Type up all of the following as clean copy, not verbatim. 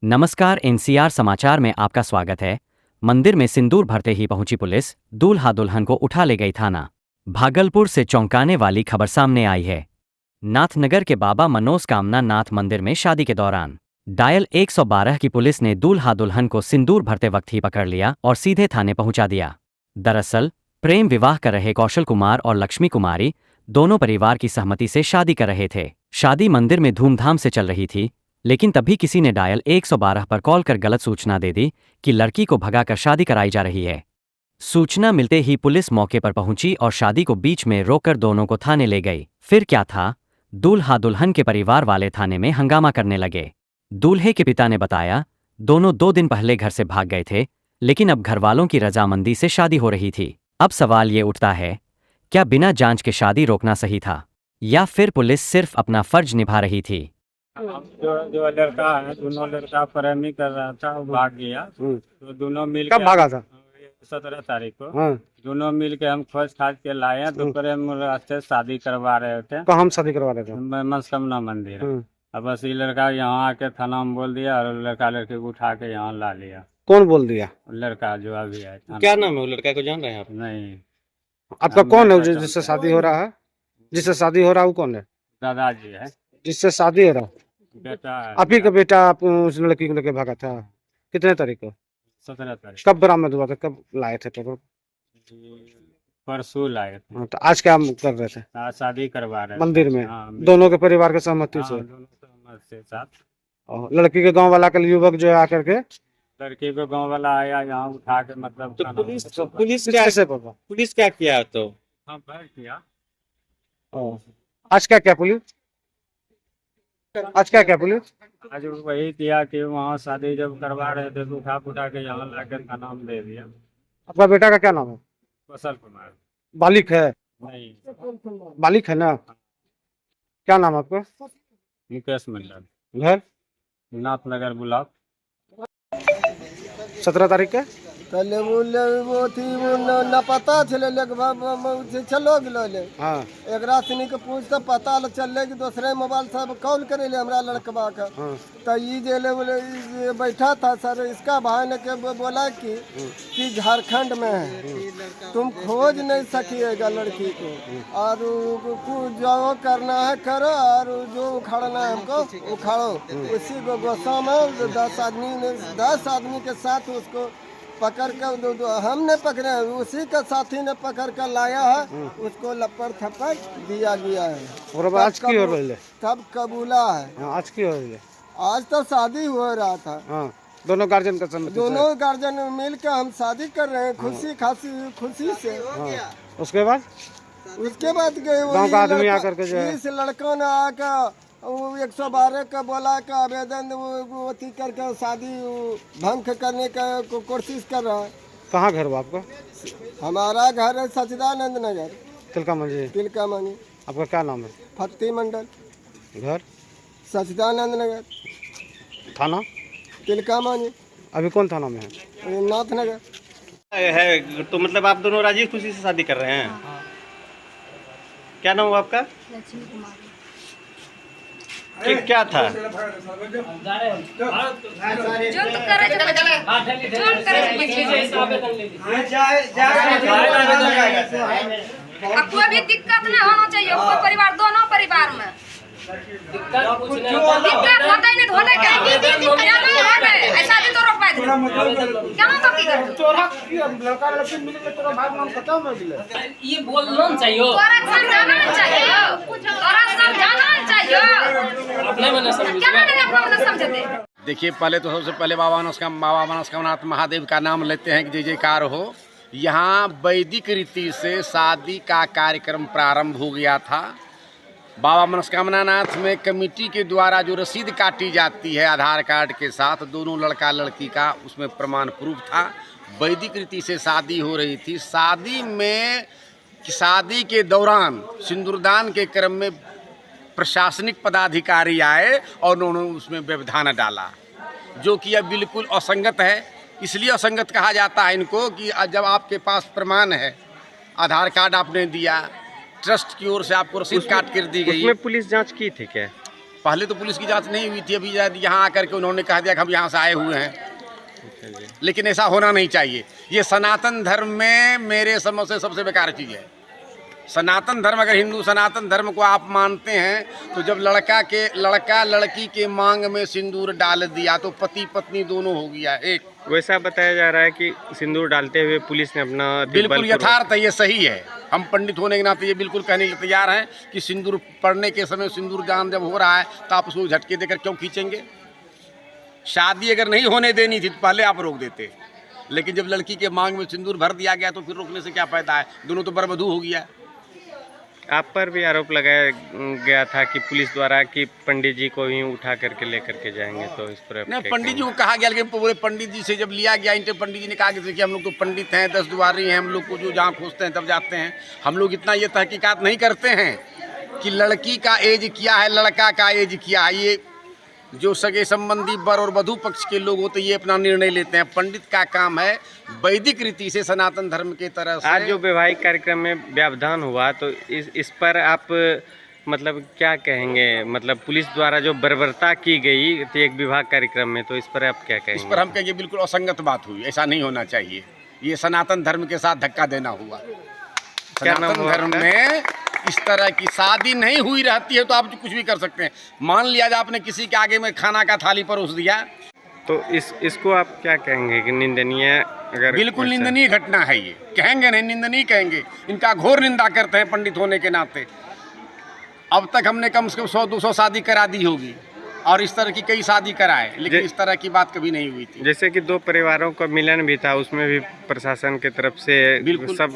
नमस्कार, एनसीआर समाचार में आपका स्वागत है। मंदिर में सिंदूर भरते ही पहुंची पुलिस, दूल्हा दुल्हन को उठा ले गई थाना। भागलपुर से चौंकाने वाली खबर सामने आई है। नाथनगर के बाबा मनोस्कामना नाथ मंदिर में शादी के दौरान डायल 112 की पुलिस ने दूल्हा दुल्हन को सिंदूर भरते वक्त ही पकड़ लिया और सीधे थाने पहुंचा दिया। दरअसल प्रेम विवाह कर रहे कौशल कुमार और लक्ष्मी कुमारी दोनों परिवार की सहमति से शादी कर रहे थे। शादी मंदिर में धूमधाम से चल रही थी, लेकिन तभी किसी ने डायल 112 पर कॉल कर गलत सूचना दे दी कि लड़की को भगाकर शादी कराई जा रही है। सूचना मिलते ही पुलिस मौके पर पहुंची और शादी को बीच में रोककर दोनों को थाने ले गई। फिर क्या था, दूल्हा दुल्हन के परिवार वाले थाने में हंगामा करने लगे। दूल्हे के पिता ने बताया, दोनों 2 दिन पहले घर से भाग गए थे, लेकिन अब घर वालों की रजामंदी से शादी हो रही थी। अब सवाल ये उठता है, क्या बिना जांच के शादी रोकना सही था, या फिर पुलिस सिर्फ अपना फर्ज निभा रही थी? जो लड़का है, दोनों लड़का प्रेमी कर रहा था, वो भाग गया। तो दोनों मिल कब भागा था? 17 तारीख को। हाँ। दोनों मिल के हम खोज खाज के लाए हैं। तो प्रेम से शादी करवा रहे थे। तो हम शादी करवा रहे थे मनस्कामना मंदिर। अब बस ये लड़का यहाँ आके थाना में बोल दिया और लड़का लड़के को उठा के यहाँ ला लिया। कौन बोल दिया? लड़का जो अभी है। क्या नाम है वो लड़का को जान रहे हैं आप? नहीं। आपका कौन है जिससे शादी हो रहा है? जिससे शादी हो रहा है वो कौन है? दादाजी है। जिससे शादी हो रहा है बेटा है। आप ही का बेटा? आप उस लड़की को लेके भागा था कितने तारीख को? 17 तारीख। कब बरामद हुआ था? कब लाए थे? तो परसों लाए थे। तो आज क्या कर रहे थे? आज शादी करवा रहे मंदिर में? हाँ, दोनों के परिवार के सहमति से? दोनों सहमति से साथ। और लड़की के गांव वाला के युवक जो है आकर के लड़की को गांव वाला आया यहाँ उठा के, मतलब तो पुलिस क्या किया? तो हाँ किया। आज क्या क्या पुलिस? आज क्या क्या पुलिस? आज वही किया कि वहाँ शादी जब करवा रहे थे तो उठा के यहाँ लाकर थाना में दे दिया। आपका बेटा का क्या नाम है? कौशल कुमार। बालिक है? नहीं, बालिक है ना? क्या नाम है आपका? मुकेश मंडल। घर? नाथनगर ब्लॉक। 17 तारीख का कहले बोले वो थी वो न पता चले लगभग चलो गिलो ले। हाँ। एकरा सनी के पूछते पता चले कि दूसरे मोबाइल से कॉल करे ले हमरा लड़कवा का। हाँ। तो ये जेले बोले ये बैठा था सर, इसका भाई ने के बोला कि झारखंड में है, तुम खोज नहीं सकिएगा लड़की को, और जो करना है करो, और जो उखाड़ना है हमको उखाड़ो। उसी को गोसा में 10 आदमी के साथ उसको पकड़ कर हमने पकड़े, उसी का साथी ने पकड़ कर लाया है, उसको लपड़ थप्पड़ दिया गया है। और आज की हो रही है? तब कबूला है। आज की हो रही है? आज तो शादी हो रहा था। हाँ। दोनों गार्जियन का सम्मति से? दोनों गार्जियन मिल के हम शादी कर रहे हैं खुशी से। हाँ। उसके बाद गाँव का आदमी आकर के जो है इस लड़कों ने आकर 112 का बोला का आवेदन अथी करके शादी भंग करने का कोशिश कर रहा है। कहाँ घर हुआ आपका? हमारा घर है सचिदानंद नगर, तिलका मंजी। आपका क्या नाम है? फत्ती मंडल। घर? सचिदानंद नगर। थाना? तिलका मंजी। अभी कौन थाना में है? नाथनगर है। तो मतलब आप दोनों राजी खुशी से शादी कर रहे हैं? क्या नाम हुआ आपका? लक्ष्मी कुमारी। क्या था? कोई भी दिक्कत नहीं होना चाहिए, कोई परिवार, दोनों परिवार में दिक्कत होता ही नहीं, होने का ऐसा भी तो रोक पाए क्या ना तो ये बोलना चाहिए, तोरा समझाना चाहिए। अपने मन से क्या नहीं अपना मन समझते। देखिए, पहले तो सबसे पहले बाबा मनस्कामनाथ महादेव का नाम लेते हैं कि जय जयकार हो। यहाँ वैदिक रीति से शादी का कार्यक्रम प्रारंभ हो गया था। बाबा मनस्कामना नाथ में कमेटी के द्वारा जो रसीद काटी जाती है आधार कार्ड के साथ, दोनों लड़का लड़की का उसमें प्रमाण प्रूफ था। वैदिक रीति से शादी हो रही थी। शादी के दौरान सिंदूरदान के क्रम में प्रशासनिक पदाधिकारी आए और उन्होंने उसमें व्यवधान डाला, जो कि अब बिल्कुल असंगत है। इसलिए असंगत कहा जाता है इनको कि जब आपके पास प्रमाण है, आधार कार्ड आपने दिया, ट्रस्ट की ओर से आपको रसीद काट कर दी गई। उसमें पुलिस जांच की थी क्या? पहले तो पुलिस की जांच नहीं हुई थी, अभी यहाँ आकर के उन्होंने कह दिया कि हम यहाँ से आए हुए हैं। लेकिन ऐसा होना नहीं चाहिए। ये सनातन धर्म में मेरे समझ से सबसे बेकार चीज़ है। सनातन धर्म, अगर हिंदू सनातन धर्म को आप मानते हैं तो जब लड़का लड़की के मांग में सिंदूर डाल दिया तो पति पत्नी दोनों हो गया एक। वैसा बताया जा रहा है कि सिंदूर डालते हुए पुलिस ने अपना बिल्कुल यथार्थ है, ये सही है। हम पंडित होने के नाते ये बिल्कुल कहने के लिए तैयार हैं कि सिंदूर पड़ने के समय सिंदूर दान जब हो रहा है तो आप उसको झटके देकर क्यों खींचेंगे? शादी अगर नहीं होने देनी थी तो पहले आप रोक देते, लेकिन जब लड़की के मांग में सिंदूर भर दिया गया तो फिर रोकने से क्या फायदा है? दोनों तो बरबधू हो गया। आप पर भी आरोप लगाया गया था कि पुलिस द्वारा कि पंडित जी को ही उठा करके लेकर के जाएंगे, तो इस पर नहीं, पंडित जी को कहा गया, लेकिन पूरे पंडित जी से जब लिया गया इंटर, पंडित जी ने कहा कि देखिए हम लोग तो पंडित हैं, 10 दुआरी हैं, हम लोग को जो जहाँ खोजते हैं तब जाते हैं। हम लोग इतना ये तहकीकात नहीं करते हैं कि लड़की का एज क्या है, लड़का का एज क्या है। ये जो सगे संबंधी वर और वधू पक्ष के लोग होते ये अपना निर्णय लेते हैं। पंडित का काम है वैदिक रीति से सनातन धर्म के तरह से। आज जो वैवाहिक कार्यक्रम में व्यवधान हुआ तो इस पर आप मतलब क्या कहेंगे? मतलब पुलिस द्वारा जो बर्बरता की गई थी एक विवाह कार्यक्रम में, तो इस पर आप क्या कहेंगे? इस पर हम कहेंगे बिल्कुल असंगत बात हुई, ऐसा नहीं होना चाहिए। ये सनातन धर्म के साथ धक्का देना हुआ। सनातन धर्म में इस तरह की शादी नहीं हुई रहती है तो आप कुछ भी कर सकते हैं। मान लिया जाए आपने किसी के आगे में खाना का थाली परोस दिया तो इसको आप क्या कहेंगे कि निंदनीय? अगर बिल्कुल निंदनीय घटना है ये, कहेंगे नहीं, निंदनीय कहेंगे। इनका घोर निंदा करते हैं पंडित होने के नाते। अब तक हमने कम से कम 100-200 शादी करा दी होगी और इस तरह की कई शादी कराए, लेकिन इस तरह की बात कभी नहीं हुई थी। जैसे कि 2 परिवारों का मिलन भी था, उसमें भी प्रशासन की तरफ से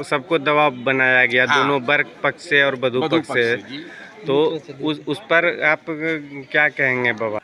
सबको दबाव बनाया गया। हाँ। दोनों वर्ग पक्ष से और वधू पक्ष से। तो उस पर आप क्या कहेंगे बाबा?